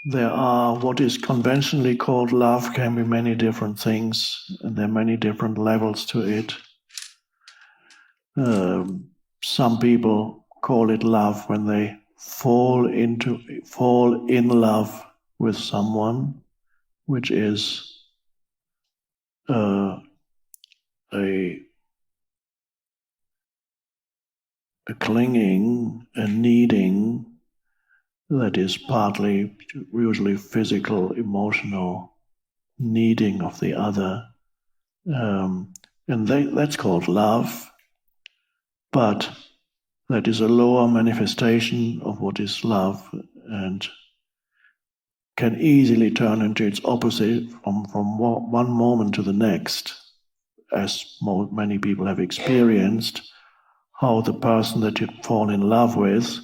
there are what is conventionally called love, can be many different things, and there are many different levels to it. Some people call it love when they fall in love with someone, which is a clinging, a needing that is partly, usually physical, emotional needing of the other. And that's called love, but that is a lower manifestation of what is love and can easily turn into its opposite from one moment to the next, as many people have experienced, how the person that you fall in love with,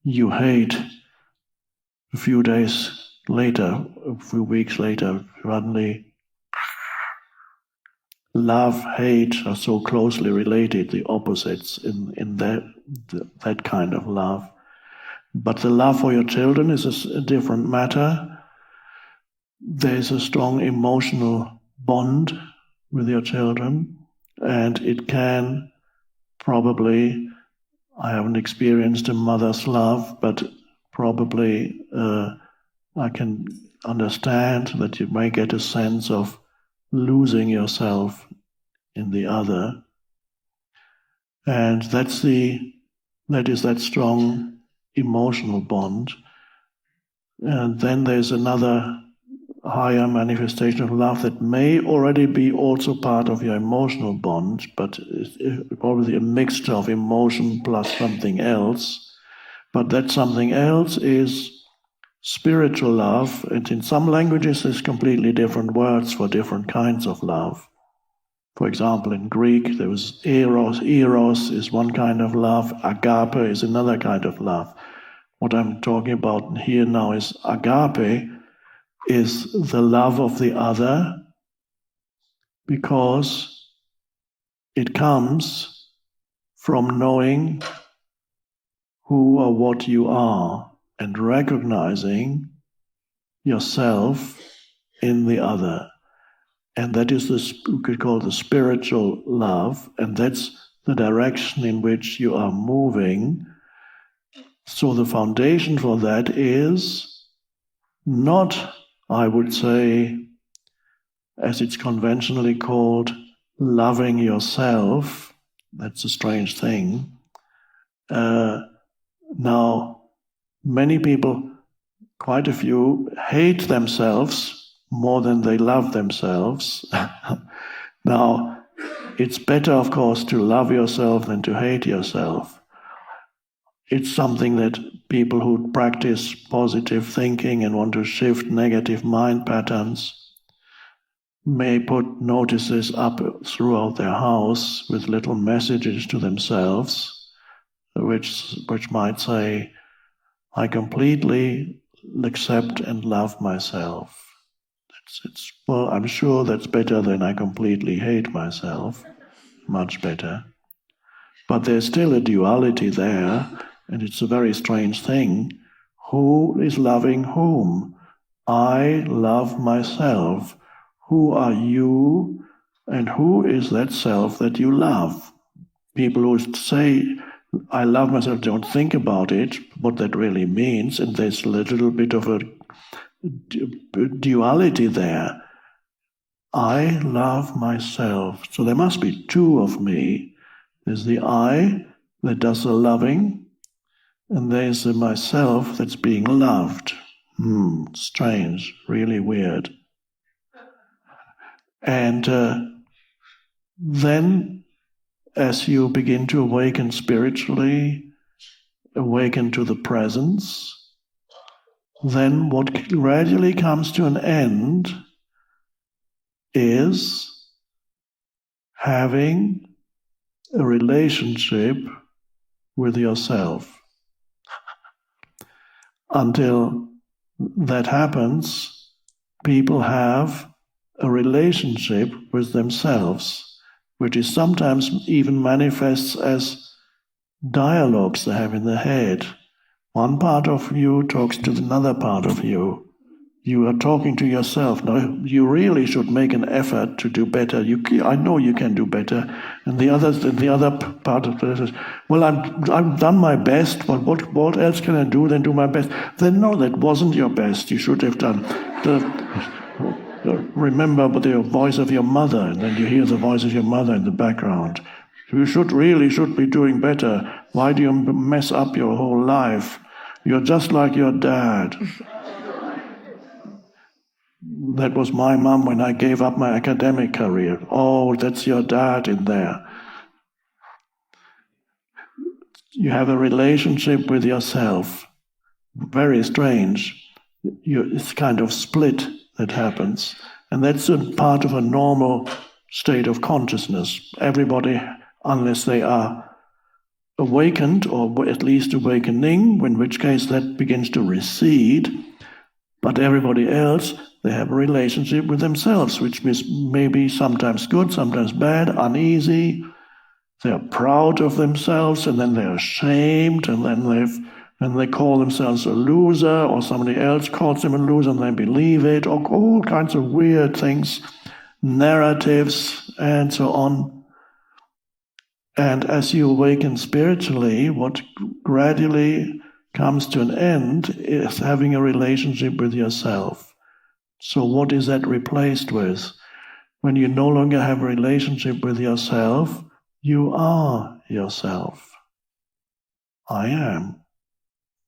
you hate a few days later, a few weeks later, suddenly love, hate are so closely related, the opposites in that kind of love. But the love for your children is a different matter. There's a strong emotional bond with your children, and it can probably, I haven't experienced a mother's love, but probably I can understand that you may get a sense of losing yourself in the other. And that is that strong emotional bond. And then there's another higher manifestation of love that may already be also part of your emotional bond, but it's probably a mixture of emotion plus something else. But that something else is spiritual love, and in some languages there's completely different words for different kinds of love. For example, in Greek there was eros. Eros is one kind of love, agape is another kind of love. What I'm talking about here now is agape, is the love of the other, because it comes from knowing who or what you are and recognizing yourself in the other. And that is we could call the spiritual love, and that's the direction in which you are moving. So the foundation for that is not, I would say, as it's conventionally called, loving yourself. That's a strange thing. Now, many people, quite a few, hate themselves more than they love themselves. Now, it's better, of course, to love yourself than to hate yourself. It's something that people who practice positive thinking and want to shift negative mind patterns may put notices up throughout their house with little messages to themselves, which might say, I completely accept and love myself. Well, I'm sure that's better than I completely hate myself, much better. But there's still a duality there, and it's a very strange thing. Who is loving whom? I love myself. Who are you, and who is that self that you love? People who say, I love myself, don't think about it, what that really means, and there's a little bit of a duality there. I love myself. So there must be two of me. There's the I that does the loving, and there's the myself that's being loved. Strange, really weird. And then, as you begin to awaken spiritually, awaken to the presence, then what gradually comes to an end is having a relationship with yourself. Until that happens, people have a relationship with themselves, which is sometimes even manifests as dialogues they have in their head. One part of you talks to another part of you. You are talking to yourself. Now, you really should make an effort to do better. I know you can do better. And the other part of it is, well, I've done my best, but what else can I do than do my best? Then no, that wasn't your best. You should have done remember the voice of your mother, and then you hear the voice of your mother in the background. You should be doing better. Why do you mess up your whole life? You're just like your dad. That was my mum when I gave up my academic career. Oh, that's your dad in there. You have a relationship with yourself. Very strange. It's kind of split that happens. And that's a part of a normal state of consciousness. Everybody, unless they are awakened, or at least awakening, in which case that begins to recede. But everybody else, they have a relationship with themselves, which is maybe sometimes good, sometimes bad, uneasy. They are proud of themselves, and then they're ashamed, and then they call themselves a loser, or somebody else calls them a loser, and they believe it, or all kinds of weird things, narratives, and so on. And as you awaken spiritually, what gradually comes to an end is having a relationship with yourself. So what is that replaced with? When you no longer have a relationship with yourself, you are yourself. I am.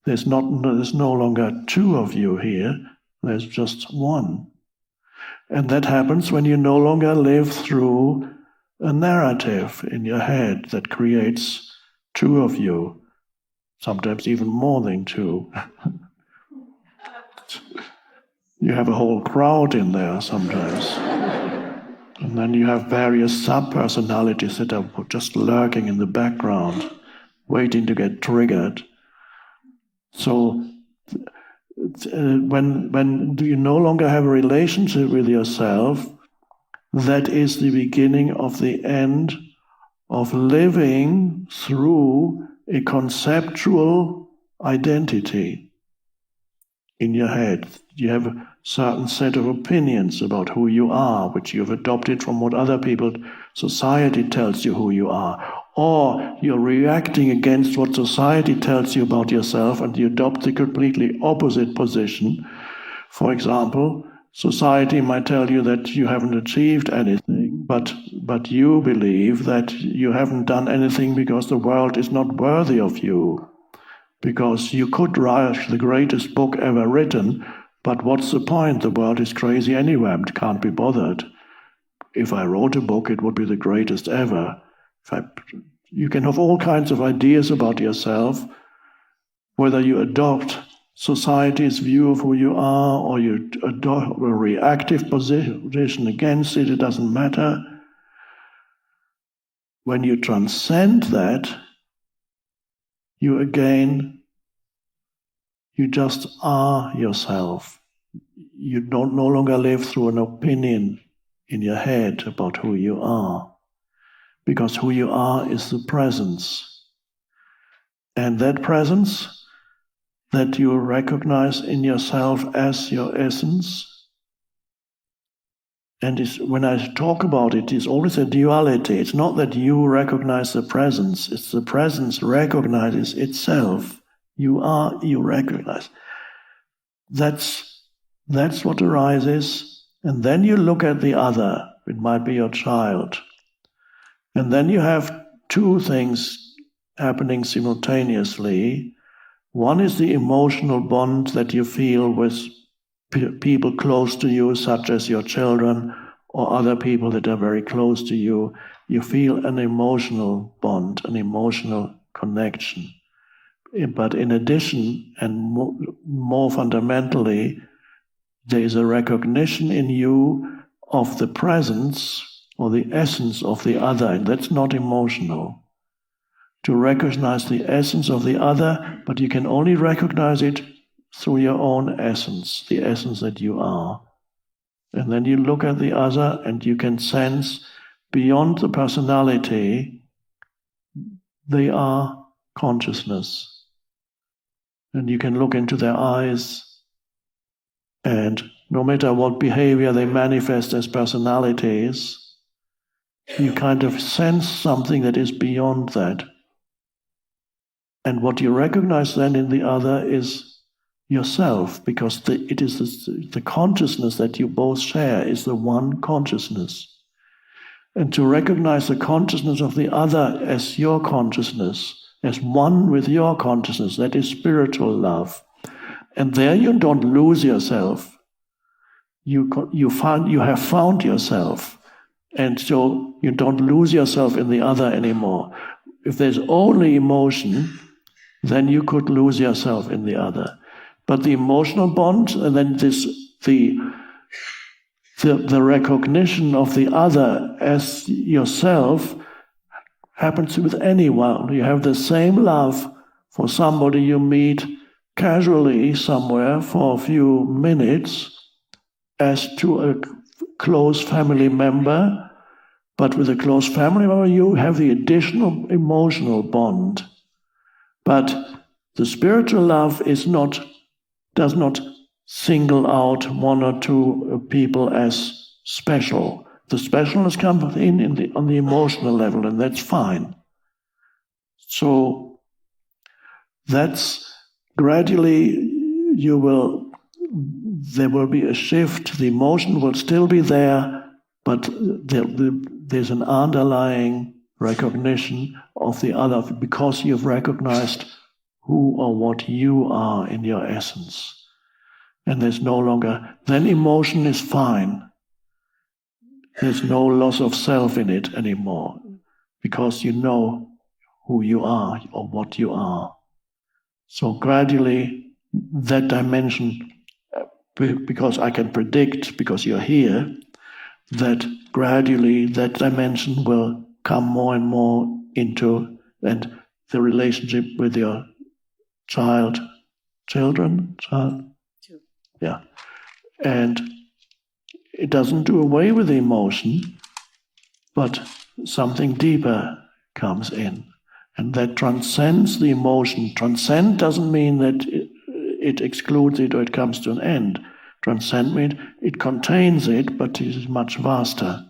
There's no longer two of you here, there's just one. And that happens when you no longer live through a narrative in your head that creates two of you, sometimes even more than two. You have a whole crowd in there sometimes. And then you have various sub-personalities that are just lurking in the background, waiting to get triggered. So when you no longer have a relationship with yourself, that is the beginning of the end of living through a conceptual identity in your head. You have a certain set of opinions about who you are, which you've adopted from what other people, society tells you who you are. Or you're reacting against what society tells you about yourself, and you adopt the completely opposite position. For example, society might tell you that you haven't achieved anything, but you believe that you haven't done anything because the world is not worthy of you. Because you could write the greatest book ever written, but what's the point? The world is crazy anyway, and can't be bothered. If I wrote a book, it would be the greatest ever. You can have all kinds of ideas about yourself, whether you adopt society's view of who you are, or you adopt a reactive position against it, it doesn't matter. When you transcend that, you just are yourself. You don't no longer live through an opinion in your head about who you are, because who you are is the presence. And that presence that you recognize in yourself as your essence, and when I talk about it, it's always a duality. It's not that you recognize the presence, it's the presence recognizes itself. You recognize. That's what arises. And then you look at the other. It might be your child. And then you have two things happening simultaneously. One is the emotional bond that you feel with people close to you, such as your children or other people that are very close to you. You feel an emotional bond, an emotional connection. But in addition, and more fundamentally, there is a recognition in you of the presence or the essence of the other, and that's not emotional. To recognize the essence of the other, but you can only recognize it through your own essence, the essence that you are. And then you look at the other and you can sense beyond the personality, they are consciousness. and you can look into their eyes, and no matter what behavior they manifest as personalities, you kind of sense something that is beyond that. And what you recognize then in the other is yourself, because it is the consciousness that you both share is the one consciousness. And to recognize the consciousness of the other as your consciousness, as one with your consciousness, that is spiritual love. And there you don't lose yourself. You have found yourself. And so you don't lose yourself in the other anymore. If there's only emotion, then you could lose yourself in the other. But the emotional bond, and then the recognition of the other as yourself happens with anyone. You have the same love for somebody you meet casually somewhere for a few minutes as to a close family member, but with a close family member you have the additional emotional bond. But the spiritual love does not single out one or two people as special. The specialness comes in on the emotional level, and that's fine. So that's gradually there will be a shift. The emotion will still be there, but there's an underlying recognition of the other because you've recognized who or what you are in your essence. And there's no longer, then emotion is fine. There's no loss of self in it anymore because you know who you are or what you are. So gradually that dimension, because I can predict, because you're here, that gradually that dimension will come more and more into and the relationship with your children. Yeah. And it doesn't do away with the emotion, but something deeper comes in. And that transcends the emotion. Transcend doesn't mean that it excludes it or it comes to an end. Transcend means it contains it, but it is much vaster.